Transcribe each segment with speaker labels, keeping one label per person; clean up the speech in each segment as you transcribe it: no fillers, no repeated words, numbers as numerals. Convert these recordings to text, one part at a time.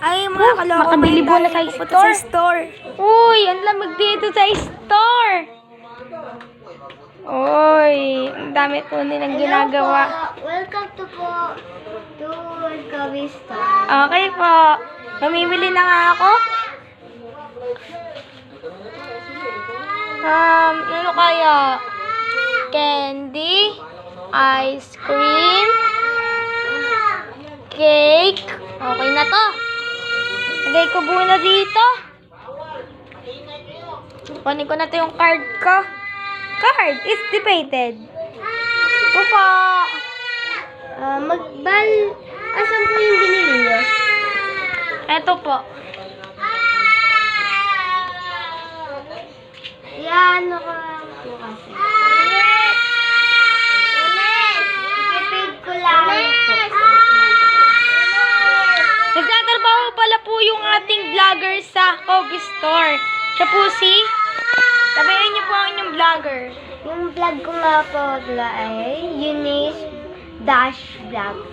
Speaker 1: Ay, mga kaloko.
Speaker 2: Makabili po na sa store.
Speaker 1: Store.
Speaker 2: Uy, ang lamig dito sa store. Uy, ang dami po nilang ginagawa.
Speaker 3: Welcome to Welcome Store.
Speaker 2: Okay po. Mamimili na nga ako. Ano kaya? Candy, ice cream, cake. Okay na to. Lagay ko muna dito. Kunin ko na to yung card ko. Card is debated. Ito po.
Speaker 3: Asan po yung binili niyo?
Speaker 2: Ito po.
Speaker 3: Yan, ano ko po kasi. Ipipig ko lang po.
Speaker 2: Nagtatrabaho pala po yung ating vlogger sa Kobe Store. Siya po si... Sabihin niyo po ang inyong vlogger.
Speaker 3: Yung vlog ko nga po ay Eunice Dash Vlog.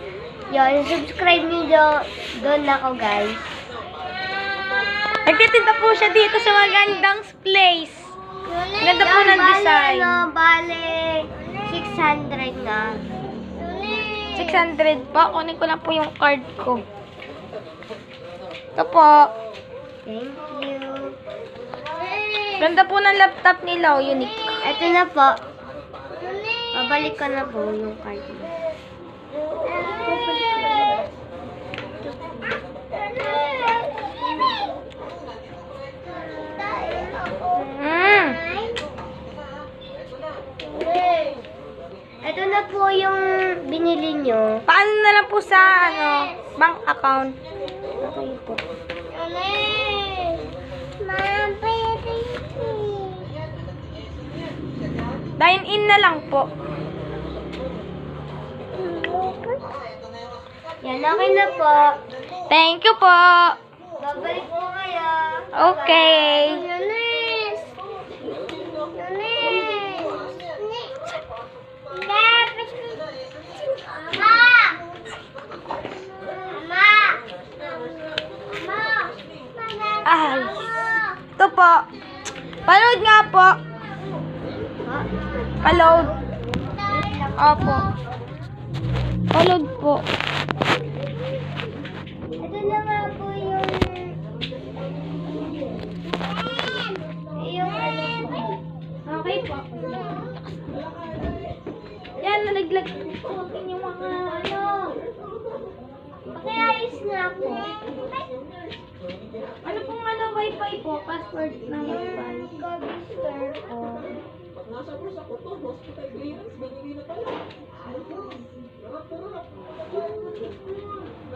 Speaker 3: Yun, subscribe niyo doon ako, guys.
Speaker 2: Nagtitinda po siya dito sa magandang place. Ganda po ng design.
Speaker 3: Bale, 600 na.
Speaker 2: 600 po. Kunin ko lang po yung card ko. Ito po.
Speaker 3: Thank you.
Speaker 2: Ganda po ng laptop nila. Unique.
Speaker 3: Ito na po. Babalik ko na po yung card mo. Ito na po yung binili nyo.
Speaker 2: Paano na lang po sa bank account?
Speaker 3: Okay po.
Speaker 2: Dine in na lang po.
Speaker 3: Yan, okay na po.
Speaker 2: Thank you po.
Speaker 3: Babalik po kayo.
Speaker 2: Okay.
Speaker 3: Yunis!
Speaker 2: Ay. Ito po. Paload nga po. Paload. Opo. Paload po.
Speaker 3: Ito na nga po yung ano po.
Speaker 2: Okay po. Yan, nalaglag po yung mga
Speaker 3: Pakiayos nga po.
Speaker 2: Ano pong wifi po? Password ng wifi.
Speaker 3: Kobe Store po.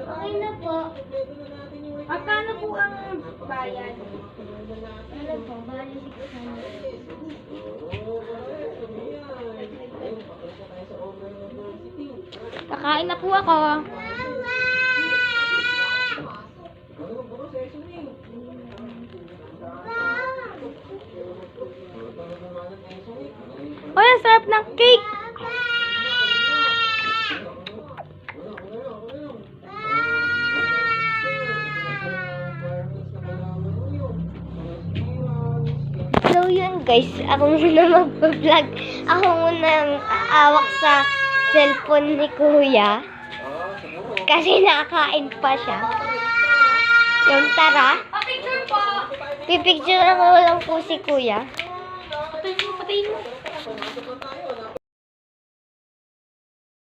Speaker 3: Okay na po.
Speaker 2: Magkano po ang bayad?
Speaker 3: Ano po? Bali 600.
Speaker 2: Kakain na po ako. Uy, ang sarap ng cake!
Speaker 3: So yun guys, ako muna mag-vlog. Ako muna ang aawak sa cellphone ni Kuya. Kasi nakakain pa siya. Yung tara.
Speaker 2: Picture po!
Speaker 3: Pipicture ko lang po si Kuya.
Speaker 2: Patayin mo.